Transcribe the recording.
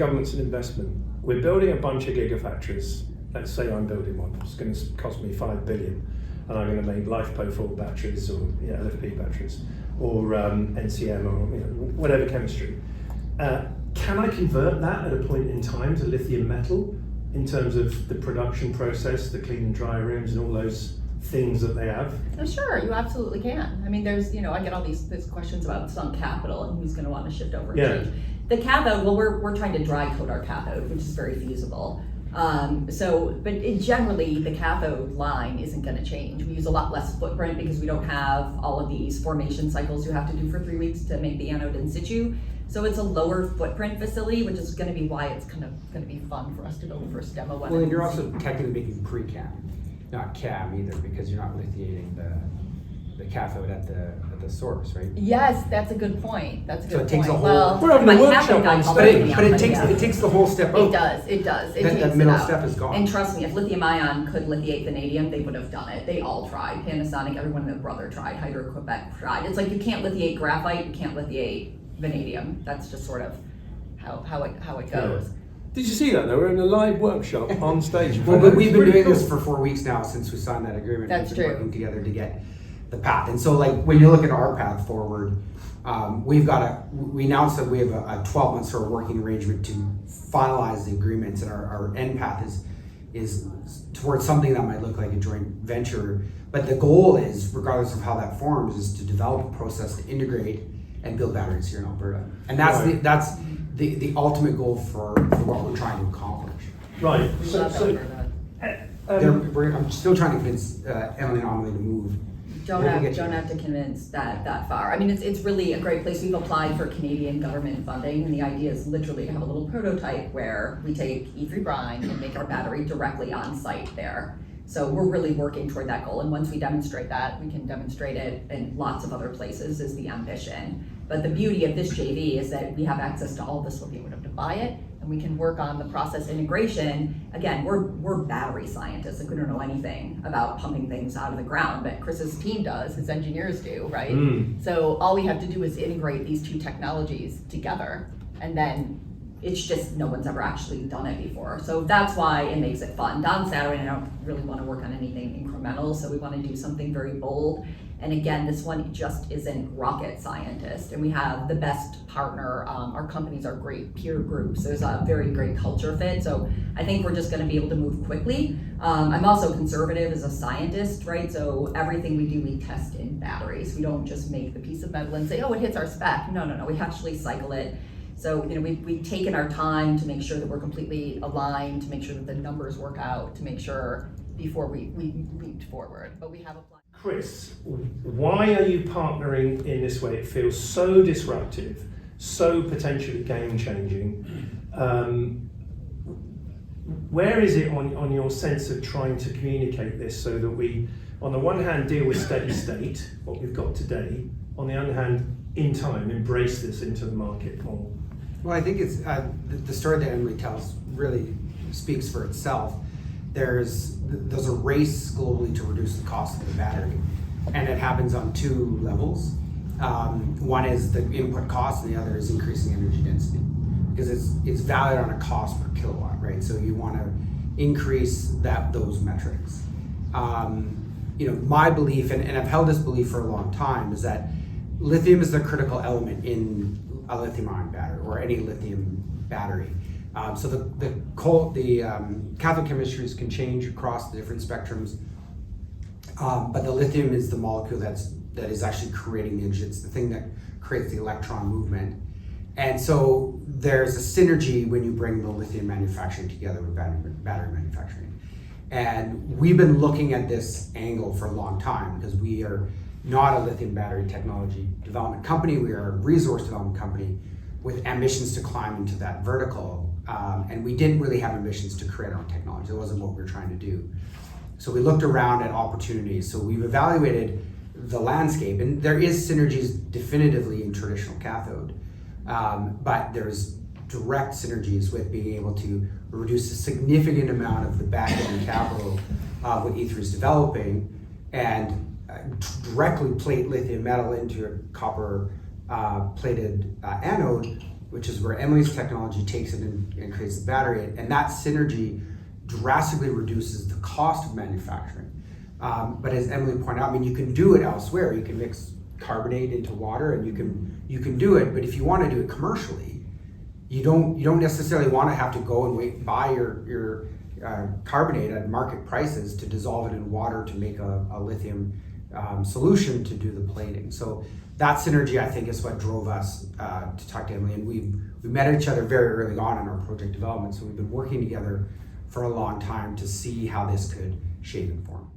Government's an investment. We're building a bunch of gigafactories. Let's say I'm building one. It's going to cost me $5 billion, and I'm going to make LiFePO4 batteries or LFP batteries or NCM or whatever chemistry. Can I convert that at a point in time to lithium metal in terms of the production process, the clean and dry rooms, and all those things that they have? Oh, sure, you absolutely can. I mean, there's, I get all these questions about sunk capital and who's going to want to shift over and change. The cathode, well, we're trying to dry coat our cathode, which is very feasible. Generally, the cathode line isn't going to change. We use a lot less footprint because we don't have all of these formation cycles you have to do for 3 weeks to make the anode in situ. So it's a lower footprint facility, which is going to be why it's kind of going to be fun for us to build the first demo. Well, and you're also technically making pre-cam, not cam either, because you're not lithiating the cathode at the source, right? Yes, that's a good point. That's a good point. So it takes a whole. Well, we're having my a workshop cathode guy on called stage. me But on it takes the whole step out. It does. It takes That it middle out. step is gone. And trust me, if lithium ion could lithiate vanadium, they would have done it. They all tried. Panasonic, everyone and their brother tried. Hydro-Quebec tried. It's like you can't lithiate graphite, you can't lithiate vanadium. That's just sort of how it goes. Yeah. Did you see that? They were in a live workshop on stage. Well, but we've been doing this for 4 weeks now since we signed that agreement. That's We've been true. working together to get the path. And so, like, when you look at our path forward, we announced that we have a 12-month sort of working arrangement to finalize the agreements, and our end path is towards something that might look like a joint venture. But the goal is, regardless of how that forms, is to develop a process to integrate and build batteries here in Alberta. And that's the ultimate goal for what we're trying to accomplish. Right. We love Alberta. I'm still trying to convince Emilie and Amelie to move. Don't have to convince that far. I mean, it's really a great place. We've applied for Canadian government funding, and the idea is literally to have a little prototype where we take E3 brine and make our battery directly on site there. So we're really working toward that goal, and once we demonstrate that, we can demonstrate it in lots of other places is the ambition. But the beauty of this JV is that we have access to all this lithium. We don't have to buy it, and we can work on the process integration. Again, we're battery scientists, like we don't know anything about pumping things out of the ground, but Chris's team does, his engineers do, right? So all we have to do is integrate these two technologies together, and then it's just no one's ever actually done it before. So that's why it makes it fun. Don Saturday and I don't really want to work on anything incremental, so we want to do something very bold. And again, this one just isn't rocket scientist, and we have the best partner. Our companies are great peer groups. There's a very great culture fit. So I think we're just going to be able to move quickly. I'm also conservative as a scientist, right? So everything we do, we test in batteries. We don't just make the piece of metal and say, oh, it hits our spec. No. We actually cycle it. So we've taken our time to make sure that we're completely aligned, to make sure that the numbers work out, to make sure before we leap forward. But we have a plan. Chris, why are you partnering in this way? It feels so disruptive, so potentially game-changing. Where is it on your sense of trying to communicate this so that we, on the one hand, deal with steady state, what we've got today, on the other hand, in time, embrace this into the market more? Well, I think it's the story that Emilie tells really speaks for itself. There's a race globally to reduce the cost of the battery, and it happens on two levels. One is the input cost, and the other is increasing energy density, because it's valued on a cost per kilowatt, right? So you want to increase those metrics. My belief, and I've held this belief for a long time, is that lithium is the critical element in a lithium-ion battery or any lithium battery. So the cathode chemistries can change across the different spectrums, but the lithium is the molecule that is actually creating the energy. It's the thing that creates the electron movement. And so there's a synergy when you bring the lithium manufacturing together with battery manufacturing. And we've been looking at this angle for a long time because we are not a lithium battery technology development company. We are a resource development company with ambitions to climb into that vertical. And we didn't really have ambitions to create our own technology. It wasn't what we were trying to do. So we looked around at opportunities. So we've evaluated the landscape, and there is synergies definitively in traditional cathode, but there's direct synergies with being able to reduce a significant amount of the back-end capital what E3 is developing, and directly plate lithium metal into a copper plated anode which is where Emilie's technology takes it and creates the battery, and that synergy drastically reduces the cost of manufacturing. But as Emilie pointed out, I mean, you can do it elsewhere. You can mix carbonate into water, and you can do it. But if you want to do it commercially, you don't necessarily want to have to go and buy your carbonate at market prices to dissolve it in water to make a lithium solution to do the plating. So that synergy, I think, is what drove us to talk to Emilie, and we met each other very early on in our project development. So we've been working together for a long time to see how this could shape and form.